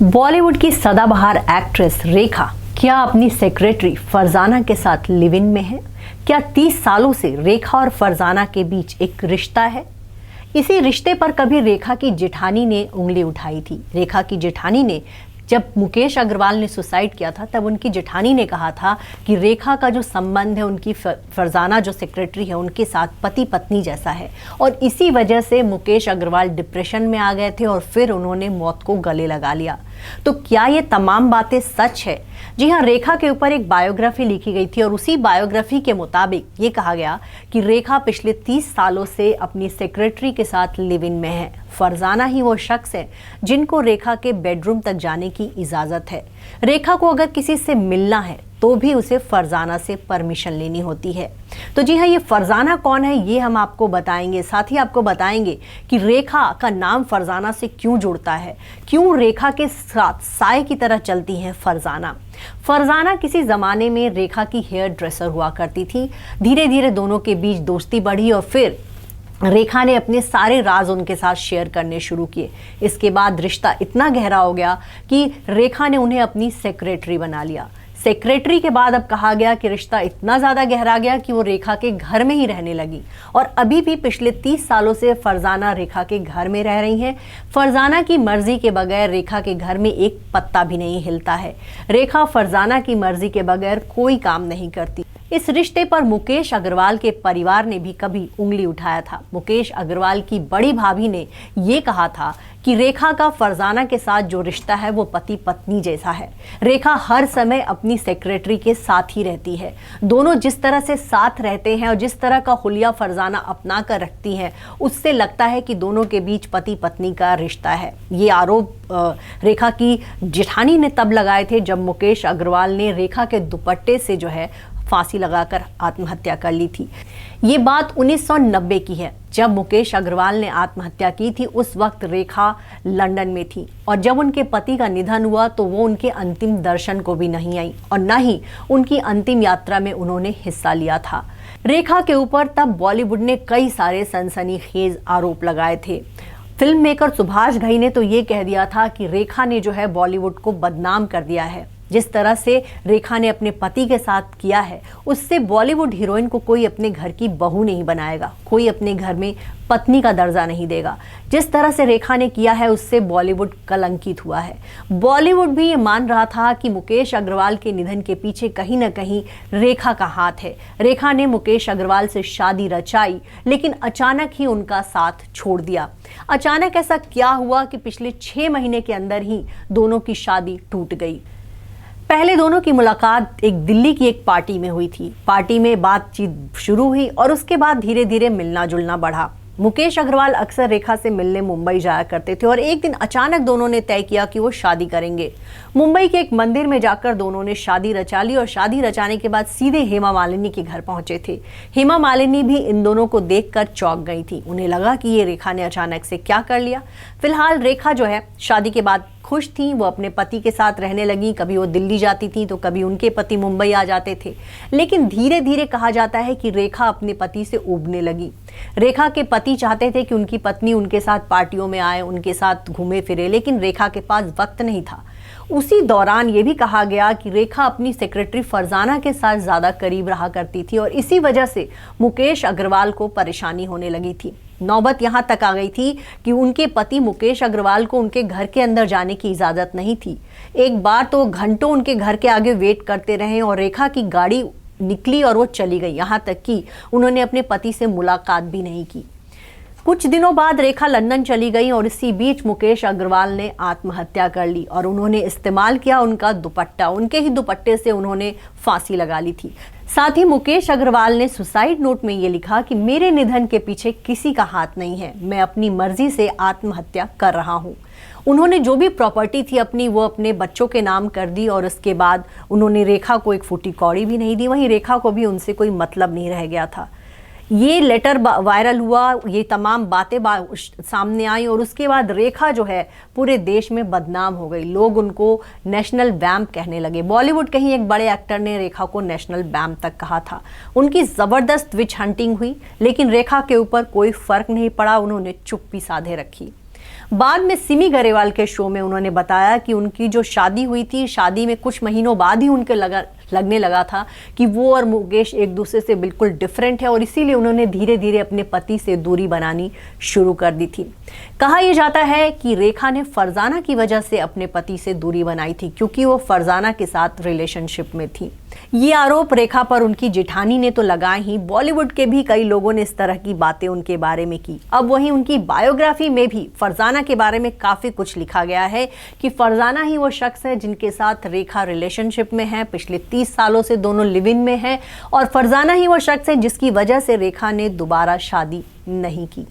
बॉलीवुड की सदाबहार एक्ट्रेस रेखा क्या अपनी सेक्रेटरी फरजाना के साथ लिव इन में है? क्या 30 सालों से रेखा और फरजाना के बीच एक रिश्ता है? इसी रिश्ते पर कभी रेखा की जेठानी ने उंगली उठाई थी। रेखा की जेठानी ने जब मुकेश अग्रवाल ने सुसाइड किया था तब उनकी जेठानी ने कहा था कि रेखा का जो संबंध है उनकी फरजाना जो सेक्रेटरी है उनके साथ पति पत्नी जैसा है, और इसी वजह से मुकेश अग्रवाल डिप्रेशन में आ गए थे और फिर उन्होंने मौत को गले लगा लिया। तो क्या ये तमाम बातें सच है? जी हाँ, रेखा के ऊपर एक बायोग्राफी लिखी गई थी और उसी बायोग्राफी के मुताबिक ये कहा गया कि रेखा पिछले 30 सालों से अपनी सेक्रेटरी के साथ लिव इन में है। फरजाना ही वो शख्स है जिनको रेखा के बेडरूम तक जाने की इजाजत है। रेखा को अगर किसी से मिलना है तो भी उसे फरजाना से परमिशन लेनी होती है। तो जी हाँ, ये फरजाना कौन है ये हम आपको बताएंगे। साथ ही आपको बताएंगे कि रेखा का नाम फरजाना से क्यों जुड़ता है, क्यों रेखा के साथ साए की तरह चलती हैं फरजाना। फरजाना किसी जमाने में रेखा की हेयर ड्रेसर हुआ करती थी। धीरे धीरे दोनों के बीच दोस्ती बढ़ी और फिर रेखा ने अपने सारे राज उनके साथ शेयर करने शुरू किए। इसके बाद रिश्ता इतना गहरा हो गया कि रेखा ने उन्हें अपनी सेक्रेटरी बना लिया। सेक्रेटरी के बाद अब कहा गया कि रिश्ता इतना ज़्यादा गहरा गया कि वो रेखा के घर में ही रहने लगी और अभी भी पिछले 30 सालों से फरजाना रेखा के घर में रह रही हैं। फरजाना की मर्जी के बगैर रेखा के घर में एक पत्ता भी नहीं हिलता है। रेखा फरजाना की मर्जी के बगैर कोई काम नहीं करती। इस रिश्ते पर मुकेश अग्रवाल के परिवार ने भी कभी उंगली उठाया था। मुकेश अग्रवाल की बड़ी भाभी ने ये कहा था कि रेखा का फरजाना के साथ जो रिश्ता है वो पति पत्नी जैसा है। रेखा हर समय अपनी सेक्रेटरी के साथ ही रहती है। दोनों जिस तरह से साथ रहते हैं और जिस तरह का हुलिया फरजाना अपना कर रखती हैं, उससे लगता है कि दोनों के बीच पति पत्नी का रिश्ता है। ये आरोप रेखा की जेठानी ने तब लगाए थे जब मुकेश अग्रवाल ने रेखा के दुपट्टे से जो है फांसी लगाकर आत्महत्या कर ली थी। ये बात 1990 की है जब मुकेश अग्रवाल ने आत्महत्या की थी। उस वक्त रेखा लंदन में थी और जब उनके पति का निधन हुआ तो वो उनके अंतिम दर्शन को भी नहीं आई और न ही उनकी अंतिम यात्रा में उन्होंने हिस्सा लिया था। रेखा के ऊपर तब बॉलीवुड ने कई सारे सनसनीखेज आरोप लगाए थे। फिल्म मेकर सुभाष घई ने तो ये कह दिया था कि रेखा ने जो है बॉलीवुड को बदनाम कर दिया है। जिस तरह से रेखा ने अपने पति के साथ किया है उससे बॉलीवुड हीरोइन को कोई अपने घर की बहू नहीं बनाएगा, कोई अपने घर में पत्नी का दर्जा नहीं देगा। जिस तरह से रेखा ने किया है उससे बॉलीवुड कलंकित हुआ है। बॉलीवुड भी ये मान रहा था कि मुकेश अग्रवाल के निधन के पीछे कहीं ना कहीं रेखा का हाथ है। रेखा ने मुकेश अग्रवाल से शादी रचाई लेकिन अचानक ही उनका साथ छोड़ दिया। अचानक ऐसा क्या हुआ कि पिछले 6 महीने के अंदर ही दोनों की शादी टूट गई। पहले दोनों की मुलाकात एक दिल्ली की एक पार्टी में हुई थी। पार्टी में बातचीत शुरू हुई और उसके बाद धीरे धीरे मिलना जुलना बढ़ा। मुकेश अग्रवाल अक्सर रेखा से मिलने मुंबई जाया करते थे और एक दिन अचानक दोनों ने तय किया कि वो शादी करेंगे। मुंबई के एक मंदिर में जाकर दोनों ने शादी रचा ली और शादी रचाने के बाद सीधे हेमा मालिनी के घर पहुंचे थे। हेमा मालिनी भी इन दोनों को देखकर चौंक गई थी। उन्हें लगा कि ये रेखा ने अचानक से क्या कर लिया। फिलहाल रेखा जो है शादी के बाद खुश थी, वो अपने पति के साथ रहने लगी। कभी वो दिल्ली जाती थी तो कभी उनके पति मुंबई आ जाते थे। लेकिन धीरे धीरे कहा जाता है कि रेखा अपने पति से ऊबने लगी। रेखा के पति चाहते थे कि उनकी पत्नी उनके साथ पार्टियों में आए, उनके साथ घूमे फिरे, लेकिन रेखा के पास वक्त नहीं था। उसी दौरान ये भी कहा गया कि रेखा अपनी सेक्रेटरी फरजाना के साथ ज्यादा करीब रहा करती थी और इसी वजह से मुकेश अग्रवाल को परेशानी होने लगी थी। नौबत यहाँ तक आ गई थी कि उनके पति मुकेश अग्रवाल को उनके घर के अंदर जाने की इजाजत नहीं थी। एक बार तो घंटों उनके घर के आगे वेट करते रहे और रेखा की गाड़ी निकली और वो चली गई। यहाँ तक कि उन्होंने अपने पति से मुलाकात भी नहीं की। कुछ दिनों बाद रेखा लंदन चली गई और इसी बीच मुकेश अग्रवाल ने आत्महत्या कर ली और उन्होंने इस्तेमाल किया उनका दुपट्टा। उनके ही दुपट्टे से उन्होंने फांसी लगा ली थी। साथ ही मुकेश अग्रवाल ने सुसाइड नोट में ये लिखा कि मेरे निधन के पीछे किसी का हाथ नहीं है, मैं अपनी मर्जी से आत्महत्या कर रहा हूँ। उन्होंने जो भी प्रॉपर्टी थी अपनी वो अपने बच्चों के नाम कर दी और उसके बाद उन्होंने रेखा को एक फूटी कौड़ी भी नहीं दी। वहीं रेखा को भी उनसे कोई मतलब नहीं रह गया था। ये लेटर वायरल हुआ, ये तमाम बातें सामने आई और उसके बाद रेखा जो है पूरे देश में बदनाम हो गई। लोग उनको नेशनल वैम्प कहने लगे। बॉलीवुड के ही एक बड़े एक्टर ने रेखा को नेशनल वैम्प तक कहा था। उनकी ज़बरदस्त विच हंटिंग हुई लेकिन रेखा के ऊपर कोई फर्क नहीं पड़ा, उन्होंने चुप्पी साधे रखी। बाद में सिमी गरेवाल के शो में उन्होंने बताया कि उनकी जो शादी हुई थी, शादी में कुछ महीनों बाद ही उनके लगने लगा था कि वो और मुकेश एक दूसरे से बिल्कुल डिफरेंट है और इसीलिए उन्होंने धीरे धीरे अपने पति से दूरी बनानी शुरू कर दी थी। कहा यह जाता है कि रेखा ने फरजाना की वजह से अपने पति से दूरी बनाई थी क्योंकि वो फरजाना के साथ रिलेशनशिप में थी। ये आरोप रेखा पर उनकी जेठानी ने तो लगाए ही, बॉलीवुड के भी कई लोगों ने इस तरह की बातें उनके बारे में की। अब वहीं उनकी बायोग्राफी में भी फरजाना के बारे में काफी कुछ लिखा गया है कि फरजाना ही वो शख्स है जिनके साथ रेखा रिलेशनशिप में है, पिछले 30 सालों से दोनों लिव इन में है और फरजाना ही वो शख्स है जिसकी वजह से रेखा ने दोबारा शादी नहीं की।